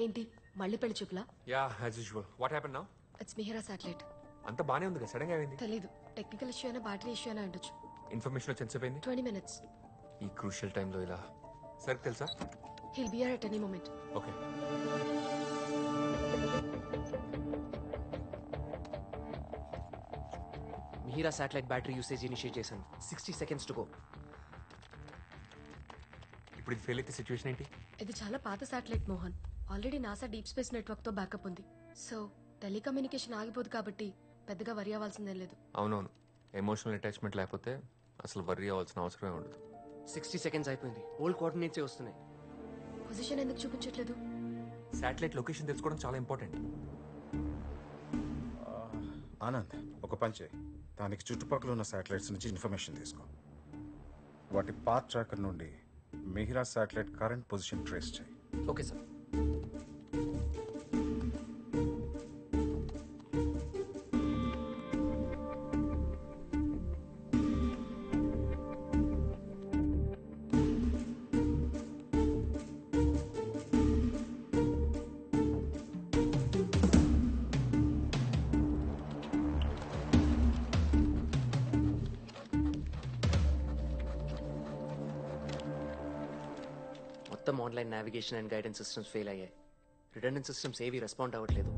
ఏంటి మళ్ళీ పెళ్లి చూపులా? Yeah as usual. What happen now? It's Mihira satellite. అంత బానే ఉంది కదా, సడన్ గా అయింది. తెలీదు, టెక్నికల్ ఇష్యూ అయినా బ్యాటరీ ఇష్యూ అయినా ఉండొచ్చు. ఇన్ఫర్మేషన్ వచ్చి ఎంతసేపు 20 minutes. ఈ క్రూషియల్ టైంలో ఇలా సర్ తెలుసా? He'll be here at any moment. Okay. Mihira satellite battery usage initiate చేశాను. 60 seconds టు గో. ఇప్పుడు ఇది ఫెయిల్ అయితే సిచ్యువేషన్ ఏంటి? ఇది చాలా పాత satellite Mohan. Already NASA deep space network తో బ్యాకప్ ఉంది. సో టెలికమ్యూనికేషన్ ఆగిపోదు కాబట్టి పెద్దగా వరి అవ్వాల్సిందేం లేదు. అవునవును, ఎమోషనల్ అటాచ్మెంట్ లేకపోతే అసలు వర్రీ అవ్వాల్సిన అవసరమే ఉండదు. 60 seconds అయిపోయింది. ఓల్డ్ కోఆర్డినేట్స్ వస్తున్నాయి. పొజిషన్ ఎందుకు చూపించట్లేదు? శాటిలైట్ లొకేషన్ తెలుసుకోవడం చాలా ఇంపార్టెంట్. ఆనంద్, ఒక పని చేయి. దానికి చుట్టుపక్కల ఉన్న శాటిలైట్స్ నుంచి ఇన్ఫర్మేషన్ తీసుకో. వాటి పాత్ ట్రాకర్ నుండి Mihira satellite current position trace చేయి. Okay sir. మొత్తం online navigation and guidance systems fail అయ్యాయి. రిటర్నింగ్ సిస్టమ్స్ ఏవి రెస్పాండ్ అవ్వట్లేదు.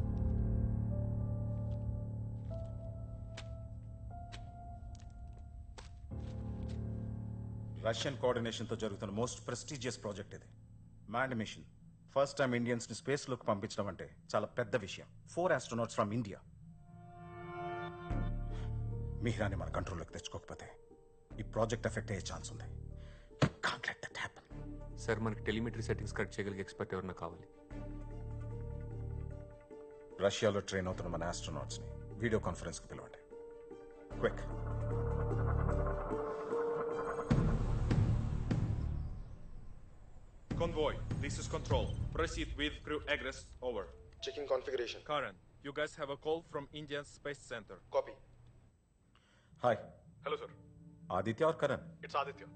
రష్యన్ కోఆర్డినేషన్తో జరుగుతున్న మోస్ట్ ప్రెస్టీజియస్ ప్రాజెక్ట్ ఇది. Manned mission. ఫస్ట్ టైం ఇండియన్స్ని స్పేస్లోకి పంపించడం అంటే చాలా పెద్ద విషయం. 4 astronauts ఫ్రమ్ ఇండియా. మిహిరాని మన కంట్రోల్లోకి తెచ్చుకోకపోతే ఈ ప్రాజెక్ట్ ఎఫెక్ట్ అయ్యే ఛాన్స్ ఉంది. Can't let that happen. Sir, మనకి టెలిమెట్రీ సెట్టింగ్స్ కరెక్ట్ చేయగలిగే ఎక్స్పర్ట్ ఎవరన్నా కావాలి. రష్యాలో ట్రైన్ అవుతున్న మన ఆస్ట్రోనాట్స్ని వీడియో కాన్ఫరెన్స్కి పిలవండి. Quick. Convoy, this is Control. Proceed with crew egress, over. Checking configuration. Karen, you guys have a call from Indian Space Center. Copy. Hi. Hello sir, Aditya or Karan? It's Aditya.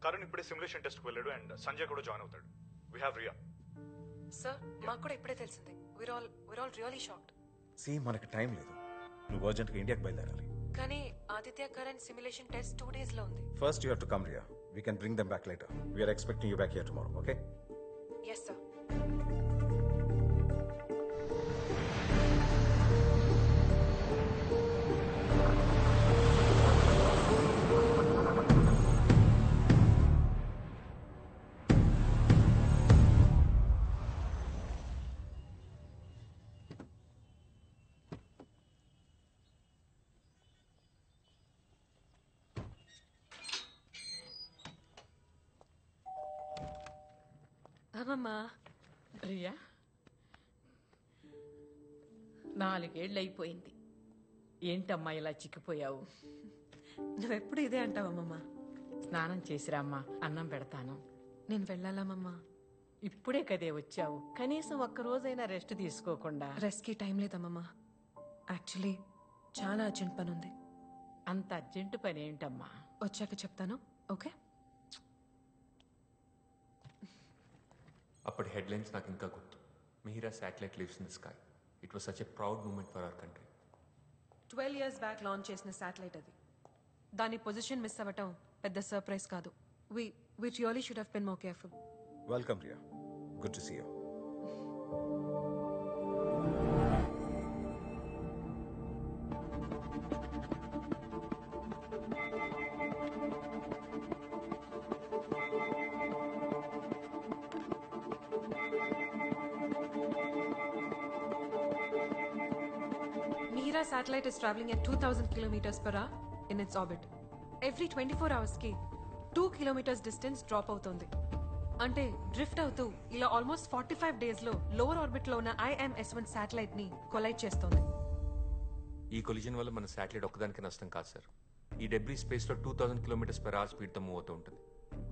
Karan ఇప్పుడే simulation టెస్ట్కి వెళ్ళాడు and Sanjay కూడా join అవుతాడు. We have Riya. Sir, మాకు కూడా ఇప్పుడే తెలిసింది. we're all really shocked. మనకి టైం లేదు. నువ్వు అర్జెంట్గా ఇండియాకి బయలుదేరాలి. కానీ Aditya current simulation test 2 days లో ఉంది. First you have to come Riya. We can bring them back later. We're expecting you back here tomorrow. Okay? Yes sir. అమ్మమ్మా. రియా, 4 ఏళ్ళు అయిపోయింది. ఏంటమ్మా ఇలా చిక్కిపోయావు? నువ్వెప్పుడు ఇదే అంటావమ్మమ్మా. స్నానం చేసిరామ్మా, అన్నం పెడతాను. నేను వెళ్ళాలమ్మమ్మా. ఇప్పుడే కదే వచ్చావు, కనీసం ఒక్కరోజైనా రెస్ట్ తీసుకోకుండా. రెస్ట్కి టైం లేదమ్మమ్మా. యాక్చువల్లీ చాలా అర్జెంట్ పని ఉంది. అంత అర్జెంటు పని ఏంటమ్మా? వచ్చాక చెప్తాను. ఓకే? అప్పటి హెడ్లైన్స్ నాకు ఇంకా గుర్తు. Mihira satellite lives in the sky. It was such a proud moment for our country. 12 years back launch చేసిన శాటిలైట్ అది. దాని పొజిషన్ మిస్ అవ్వటం పెద్ద సర్ప్రైజ్ కాదు. we really should have been more careful. Welcome Riya. Good to see you. Mihira satellite is traveling at 2000 kilometers per hour in its orbit. Every 24 hours ki 2 kilometers distance drop అవుతుంది. అంటే drift అవుతూ ఇలా almost 45 days లో lower orbit లో ఉన్న IMS-1 satellite ని collide చేస్తోంది. ఈ కొలిజన్ వల్ల మన శాటిలైట్ ఒక్కదానికి నష్టం కాదు సార్. ఈ డెబ్రీ స్పేస్ లో 2000 km/h స్పీడ్ తో మూవ్ అవుతూ ఉంటుంది.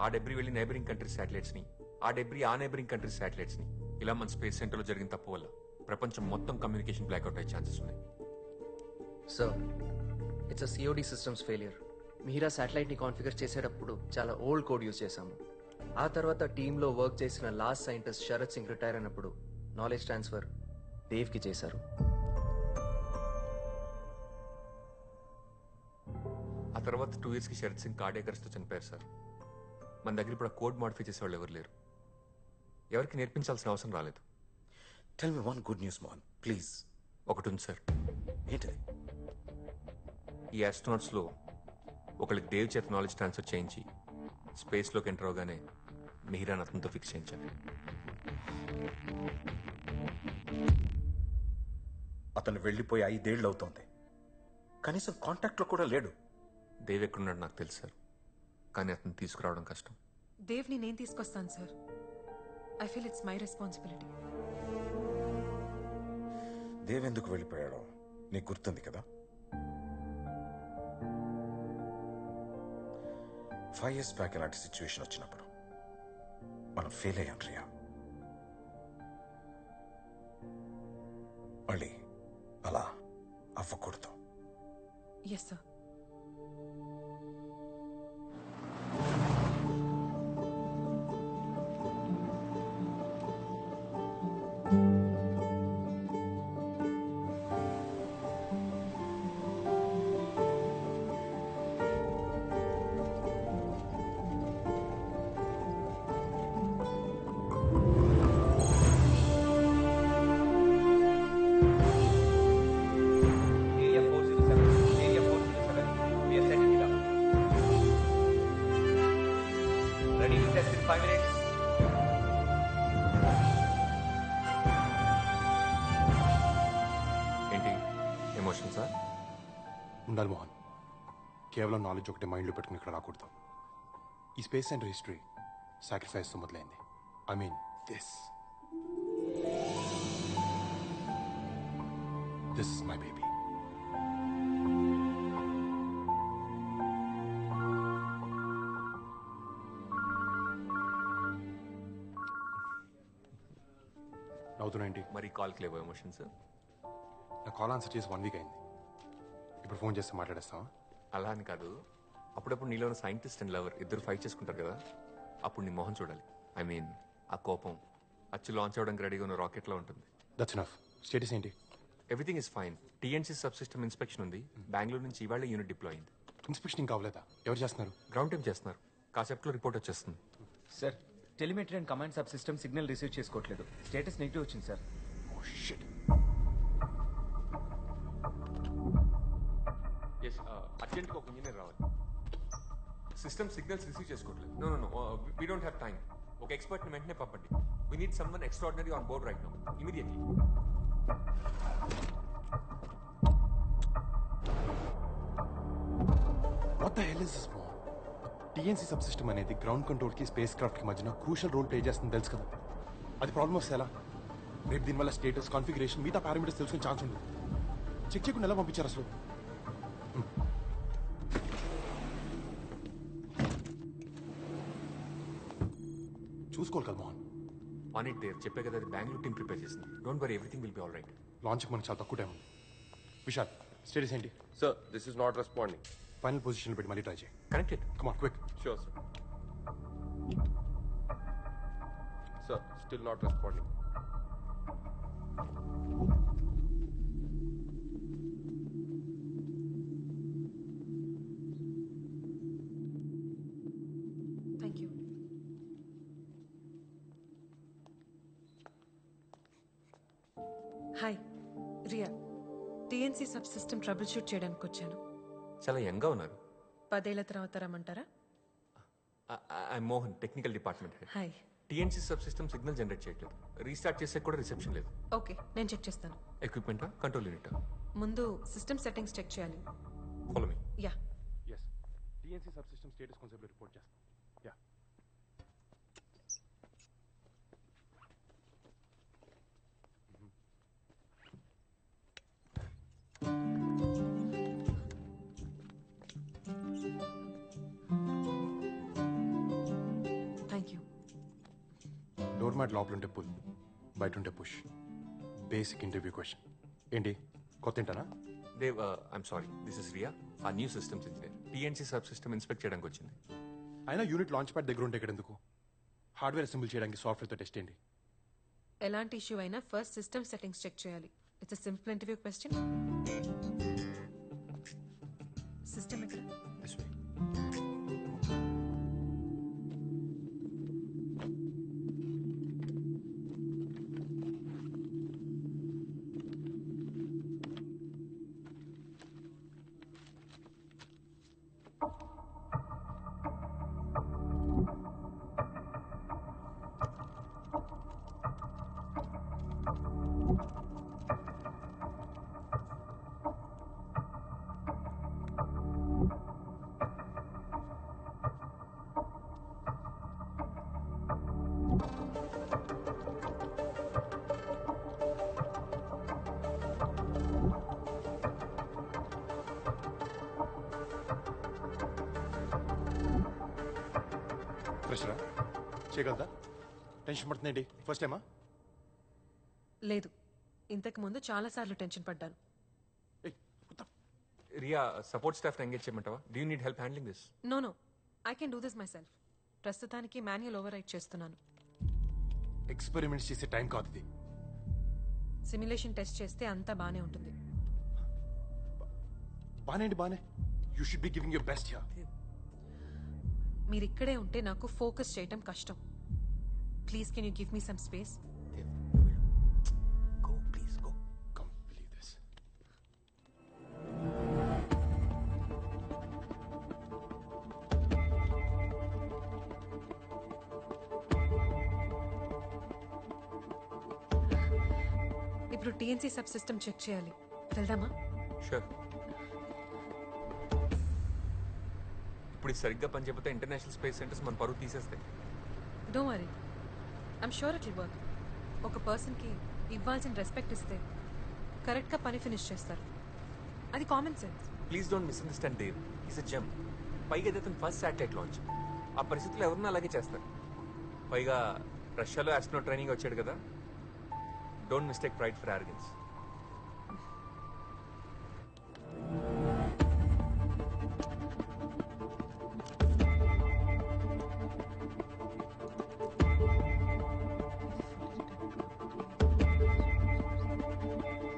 ఆ డెబ్రీ వెళ్ళి నైబరింగ్ కంట్రీస్ శాటిలైట్స్ ని, ఆ డెబ్రీ ఆ నైబరింగ్ కంట్రీస్ శాటిలైట్స్ ని, ఇలా మన స్పేస్ సెంటర్ లో జరిగిన తప్పు వల్ల ప్రపంచం మొత్తం కమ్యూనికేషన్ బ్లాక్అవుట్ అయ్యే ఛాన్సెస్ ఉన్నాయి. Sir, it's a COD systems failure. Mihira శాటిలైట్ని కాన్ఫిగర్ చేసేటప్పుడు చాలా ఓల్డ్ కోడ్ యూజ్ చేశాము. ఆ తర్వాత టీంలో వర్క్ చేసిన last scientist Sharath Singh retire అయినప్పుడు నాలెడ్జ్ ట్రాన్స్ఫర్ దేవ్కి చేశారు. ఆ తర్వాత 2 yearsకి శరత్ సింగ్ కార్డియాక్ అరెస్ట్తో చనిపోయారు సార్. మన దగ్గర ఇప్పుడు ఆ కోడ్ మాడిఫై చేసేవాళ్ళు ఎవరు లేరు. ఎవరికి నేర్పించాల్సిన అవసరం రాలేదు. Tell me one good news Mohan please. ఒకటి ఉంది సార్. ఏంటిది? ఈ ఆస్ట్రోనాట్స్లో ఒకళ్ళకి దేవ్ చేత నాలెడ్జ్ ట్రాన్స్ఫర్ చేయించి స్పేస్లోకి ఎంటర్ అవగానే మిహిరాన్ అతనితో ఫిక్స్ చేయించాలి. అతను వెళ్ళిపోయి 5 ఏళ్ళు అవుతోంది, కనీసం కాంటాక్ట్లో కూడా లేడు. దేవ్ ఎక్కడున్నాడు నాకు తెలుసు సార్, కానీ అతను తీసుకురావడం కష్టం. దేవ్ని నేను తీసుకొస్తాను sir. I feel it's my responsibility. Dev ఎందుకు వెళ్ళిపోయాడో నీకు గుర్తుంది కదా? 5 years బ్యాక్ ఇలాంటి సిచ్యువేషన్ వచ్చినప్పుడు మనం ఫెయిల్ అయ్యాం రియా. మళ్ళీ అలా అవ్వకూడదు. Yes sir. ఏంటి ఎమోషన్ సార్? ఉండాలి మోహన్. కేవలం నాలెడ్జ్ ఒకటి మైండ్లో పెట్టుకుని ఇక్కడ రాకూడదు. ఈ స్పేస్ సెంటర్ హిస్టరీ సాక్రిఫైస్తో మొదలైంది. I mean this is my baby. నవ్వుతున్నా ఏంటి? మరి కాల్కి లేవో ఎమోషన్ సార్? నా కాల్ ఆన్సర్ చేసి 1 week అయింది. ఇప్పుడు ఫోన్ చేస్తే మాట్లాడేస్తావా? అలా అని కాదు, అప్పుడప్పుడు నీలో ఉన్న సైంటిస్ట్ అండ్ లవర్ ఇద్దరు ఫైట్ చేసుకుంటారు కదా, అప్పుడు నీ మొహం చూడాలి. ఐ మీన్ ఆ కోపం అచ్చు లాంచ్ అవ్వడానికి రెడీగా ఉన్న రాకెట్లో ఉంటుంది. That's enough. స్టేటస్ ఏంటి? Everything is fine. TNC sub system inspection ఉంది. బెంగళూరు నుంచి ఇవాళ యూనిట్ డిప్లాయ్ అయింది. ఇన్స్పెక్షన్ ఇంకా అవ్వలేదా? ఎవరు చేస్తున్నారు? గ్రౌండ్ టైం చేస్తున్నారు. కాసేపట్లో రిపోర్ట్ వచ్చేస్తుంది. Sir, telemetry and command subsystem signal receive చేసుకోవట్లేదు. స్టేటస్ నెగిటివ్ వచ్చింది సార్. Oh shit. ఎస్, అర్జెంట్గా ఒక ఇంజనీర్ రావాలి. సిస్టమ్ సిగ్నల్స్ రిసీవ్ చేసుకోవట్లేదు. No no no, we don't have time. ఒక ఎక్స్పర్ట్ని వెంటనే పంపండి. We need someone extraordinary on board right now, immediately. What the hell is this Mohan? TNC subsystem అనేది ground కంట్రోల్కి స్పేస్ క్రాఫ్ట్కి మధ్యన క్రూషల్ రోల్ ప్లే చేస్తుంది తెలుసు కదా. అది ప్రాబ్లమ్ వస్తే ఎలా? రేపు దీనివల్ల స్టేటస్, కాన్ఫిగరేషన్, మిగతా పారామీటర్స్ తెలుసుకునే ఛాన్స్ ఉండదు. చెక్ చేయకుండా ఎలా పంపించారు అసలు? చూసుకోవాలి కదా మోహన్. On it Dev. చెప్పే కదా, అది బెంగళూరు టీం ప్రిపేర్ చేసింది. Don't worry, everything will be all right. లాంచ్కి మనకు చాలా తక్కువ టైం ఉంది. విశాల్, స్టేటస్ ఏంటి? Sir, this is not responding. Final పొజిషన్లో పెట్టి మళ్ళీ ట్రై చేయి. Connected. Come on quick. Sure, sir. Sir, still not responding. Thank you. Hi, Riya. TNC subsystem troubleshoot చేయడానికి వచ్చాను. చాలా యంగ్గా ఉన్నారు. 10 ఏళ్ల తర్వాత రమ్మంటారా? I Mohan, technical department head. Hi. TNC subsystem signal generate చేయట్లేదు. రీస్టార్ట్ చేసే కూడా రిసెప్షన్ లేదు. ఓకే, నేను చెక్ చేస్తాను. ఎక్విప్మెంటా, కంట్రోల్ యూనిటా? ముందు సిస్టమ్ సెట్టింగ్స్ చెక్ చేయాలి. Follow me. Yeah. Yes, TNC subsystem status కాన్సెప్ట్లో రిపోర్ట్ చేస్తాం. Yeah. Thank you. Door mat లోపల ఉంటే పుల్, బయట ఉంటే పుష్. Basic interview question. ఏంటి కొత్త ఏంటనా? Dev, I'm sorry, this is Riya, a new systems engineer. TNC subsystem inspect చేయడానికి వచ్చింది. అయినా యూనిట్ లాంచ్ ప్యాడ్ దగ్గర ఉంటే ఇక్కడ ఎందుకు? హార్డ్వేర్ అసెంబుల్ చేయడానికి సాఫ్ట్వేర్తో టెస్ట్ ఏంటి? ఎలాంటి ఇష్యూ అయినా ఫస్ట్ సిస్టమ్ సెట్టింగ్స్ చెక్ చేయాలి. It's a simple interview question. System ఎక్కడ? This way. ప్రెషరా చేయగలదా? టెన్షన్ పడుతుందండి. ఫస్ట్ టైమా? లేదు, ఇంతకు ముందు చాలా సార్లు టెన్షన్ పడ్డాను. రియా, సపోర్ట్ స్టాఫ్ ఎంగేజ్ చేయమంటావా? Do you need help handling this? No no, I can do this myself. ప్రస్తుతానికి మాన్యువల్ ఓవర్ రైట్ చేస్తున్నాను. ఎక్స్పెరిమెంట్స్ చేసే టైం కాదు ఇది. సిమ్యులేషన్ టెస్ట్ చేస్తే అంతా బానే ఉంటుంది. బానే you should be giving your best here. మీరు ఇక్కడే ఉంటే నాకు ఫోకస్ చేయటం కష్టం. Please can you give me some space? Go, please, go. Come, believe this. ఇప్పుడు టీఎన్సీ సబ్ సిస్టమ్ చెక్ చేయాలి. వెళ్దామా? షూర్. ఇప్పుడు ఇది సరిగ్గా పనిచేయకపోతే ఇంటర్నేషనల్ స్పేస్ సెంటర్స్ మన పరువు తీసేస్తాయి. Don't worry, I'm sure it will work. ఒక పర్సన్కి ఇవ్వాల్సిన రెస్పెక్ట్ ఇస్తే కరెక్ట్గా పని ఫినిష్ చేస్తారు. అది common sense. Please don't misunderstand Dev. Is a gem. పైగా ఇది అతను ఫస్ట్ శాటిలైట్ లాంచ్. ఆ పరిస్థితుల్లో ఎవరన్నా అలాగే చేస్తారు. పైగా రష్యాలో ఆస్ట్రోనాట్ ట్రైనింగ్ వచ్చాడు కదా. Don't mistake pride for organs.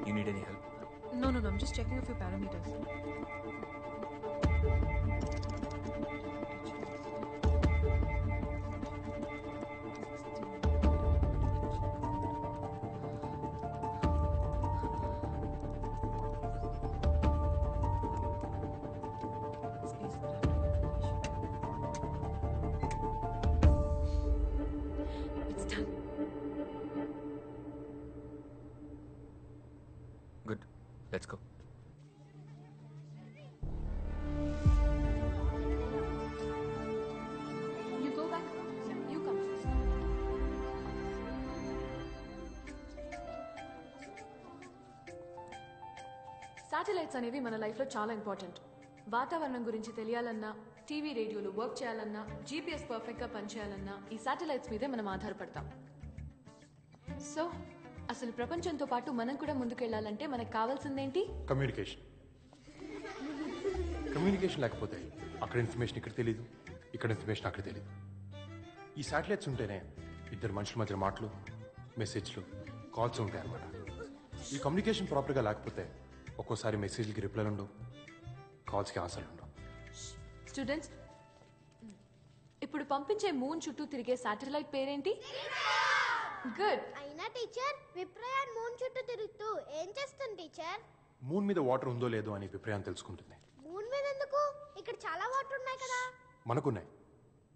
You need any help? No, I'm just checking a few parameters. It's done. Good. Let's go. You go back. You come first. Satellites అనేవి మన లైఫ్లో చాలా ఇంపార్టెంట్. వాతావరణం గురించి తెలియాలన్నా, TV రేడియోలు work చేయాలన్నా, GPS పర్ఫెక్ట్గా పనిచేయాలన్నా ఈ satellites మీదే మనం ఆధారపడతాం. సో అసలు ప్రపంచంతో పాటు మనం కూడా ముందుకెళ్లాలంటే మనకు కావాల్సిందేంటి? కమ్యూనికేషన్. కమ్యూనికేషన్ లేకపోతే అక్కడ ఇన్ఫర్మేషన్ ఇక్కడ తెలియదు, ఇక్కడ ఇన్ఫర్మేషన్ అక్కడ తెలియదు. ఈ శాటిలైట్స్ ఉంటేనే ఇద్దరు మనుషుల మధ్య మాటలు, మెసేజ్లు, కాల్స్ ఉంటాయి అన్నమాట. ఈ కమ్యూనికేషన్ ప్రాపర్గా లేకపోతే ఒక్కోసారి మెసేజ్లకి రిప్లైలు ఉండవు, కాల్స్కి ఆన్సర్లు ఉండవు. స్టూడెంట్స్, ఇప్పుడు పంపించే మూన్ చుట్టూ తిరిగే శాటిలైట్ పేరేంటి? గుడ్. అయినా టీచర్, విప్రయాన్ మూన్ చుట్టూ తిరుగుతూ ఏం చేస్తుంది టీచర్? మూన్ మీద వాటర్ ఉందో లేదో అని విప్రయాణం తెలుసుకుంటుంది. మూన్ మీద ఎందుకు? ఇక్కడ చాలా వాటర్ ఉన్నాయి కదా. మనకున్నాయి.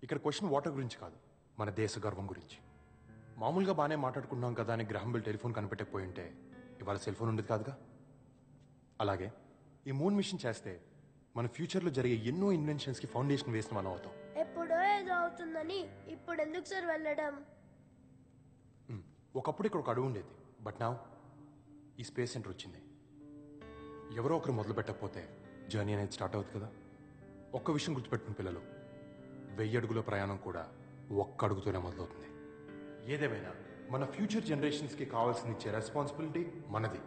ఇక్కడ క్వశ్చన్ వాటర్ గురించి కాదు, మన దేశ గర్వం గురించి. మామూలుగా బాగానే మాట్లాడుకున్నాం కదా అని గ్రహం బెల్ టెలిఫోన్ కనిపెట్టకపోయి ఉంటే ఇవాళ సెల్ ఫోన్ ఉండేది కాదుగా. అలాగే ఈ మూన్ మిషన్ చేస్తే మన ఫ్యూచర్లో జరిగే ఎన్నో ఇన్వెన్షన్స్కి ఫౌండేషన్ వేసిన మనం అవుతాం. ఎప్పుడో ఏదో అవుతుందని ఇప్పుడు ఎందుకు సార్ వెళ్ళడం? ఒకప్పుడు ఇక్కడ ఒక అడుగు ఉండేది, బట్ నా ఈ స్పేస్ సెంటర్ వచ్చింది. ఎవరో ఒకరు మొదలు పెట్టకపోతే జర్నీ అనేది స్టార్ట్ అవుతుంది కదా. ఒక్క విషయం గుర్తుపెట్టుకుని పిల్లలు, 1000 అడుగుల ప్రయాణం కూడా ఒక్క అడుగుతోనే మొదలవుతుంది. ఏదేమైనా మన ఫ్యూచర్ జనరేషన్స్కి కావాల్సింది ఇచ్చే రెస్పాన్సిబిలిటీ మనది.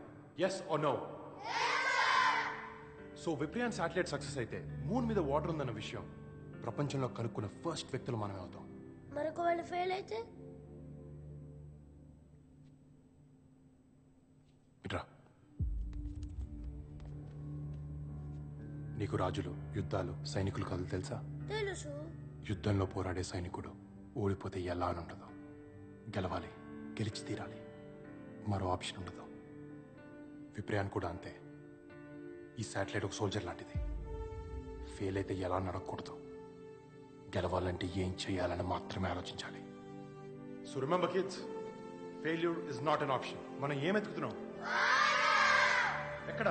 Yes or no? So Viprayan satellite success అయితే మూన్ మీద వాటర్ ఉందన్న విషయం ప్రపంచంలో కనుక్కున్న ఫస్ట్ వ్యక్తులు మనమే అవుతాం. మరొక వాళ్ళు ఫెయిల్ అయితే నీకు రాజులు, యుద్ధాలు, సైనికులు కథలు తెలుసా? తెలుసు. యుద్ధంలో పోరాడే సైనికుడు ఓడిపోతే ఎలా అని ఉండదు. గెలవాలి, గెలిచి తీరాలి. మరో ఆప్షన్ ఉండదు. విప్రయాన్ కూడా అంతే. ఈ శాటిలైట్ ఒక సోల్జర్ లాంటిది. ఫెయిల్ అయితే ఎలా నడకూడదు. గెలవాలంటే ఏం చేయాలని మాత్రమే ఆలోచించాలి. So remember kids, failure is not an option. మనం ఏం ఎత్తుకుతున్నాం? ఎక్కడ?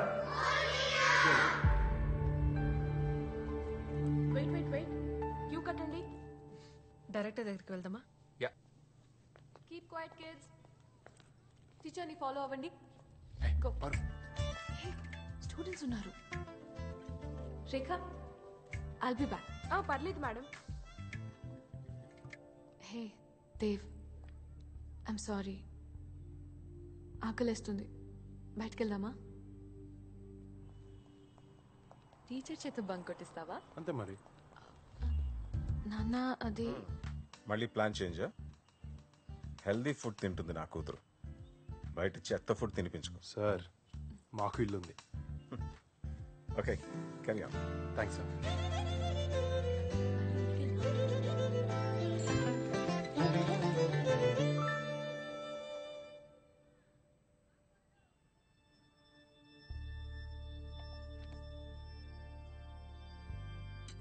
వెయిట్ క్యూ కట్టండి. డైరెక్టర్ దగ్గరికి వెళ్దామా? యా. Keep quiet kids. టీచర్ని ఫాలో అవ్వండి. స్టూడెంట్స్ ఉన్నారు. Rekha, I'll be back. పర్లేదు madam. Hey Dev, I'm sorry. ఆకలేస్తుంది, బయటికి వెళ్దామా? టీచర్ చేత బంక్ కొట్టిస్తావా? అంతే మరి. నాన్న అది మళ్ళీ ప్లాన్ చేంజా? హెల్దీ ఫుడ్ తింటుంది నా కూతురు, బయట చెత్త ఫుడ్ తినిపించుకో. సార్, మాకు ఇల్లు ఉంది. Okay, carry on. Thanks sir.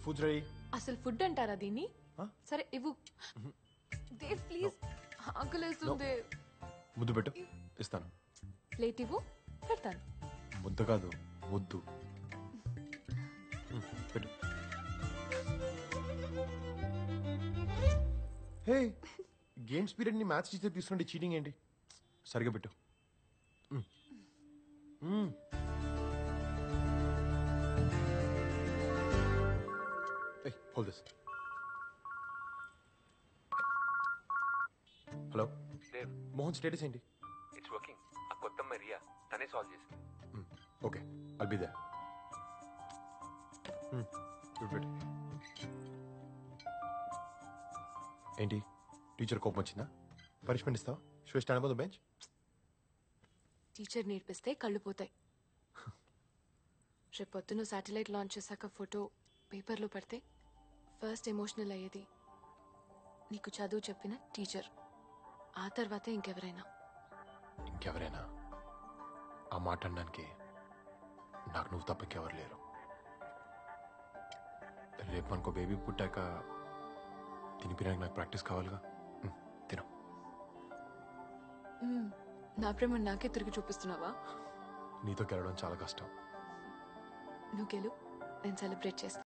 Food ready. అసలు ఫుడ్ అంటారా దీన్ని? సరే ఇవ్వు. దేవ్ ప్లీజ్, ఆకలేస్తుంది. ముద్దు పెట్టు, ఇస్తాను. ప్లేట్ ఇవ్వు, పెడతాను. ముద్ద కాదు, ముద్దు. పెట్టు. హే, గేమ్స్ పీరియడ్ ని మ్యాథ్స్ టీచర్ తీసుకుంటే చీటింగ్ ఏంటి? సరిగా పెట్టు. Hold this. Hello Mohan, status ఏంటి? It's working. ఆ కొత్త మరియా తనే సాల్వ్ చేసింది. Okay, I'll be there. Good. ఏంటి, టీచర్ కోపం వచ్చిందా? పనిష్మెంట్ ఇస్తావా? Show stand up the bench. Teacher నేర్పిస్తే కళ్ళు పోతాయి. రేపు పొద్దున శాటిలైట్ లాంచ్ చేశాక ఫోటో పేపర్లో పడితే ఫస్ట్ ఎమోషనల్ అయ్యేది నీకు చదువు చెప్పిన టీచర్, ఆ తర్వాతే ఇంకెవరైనా. ఇంకెవరైనా? ఆ మాట అనడానికి నాకు నువ్వు తప్ప ఇంకెవరు లేరు. రేపు మనకు బేబీ పుట్టాక తినిపించడానికి నాకు ప్రాక్టీస్ కావాలిగా. తిను. నా ప్రేమ నాకే తిరిగి చూపిస్తున్నావా? నీతో గెలవడం చాలా కష్టం. నువ్వు గెలు, నేను సెలబ్రేట్ చేస్తా.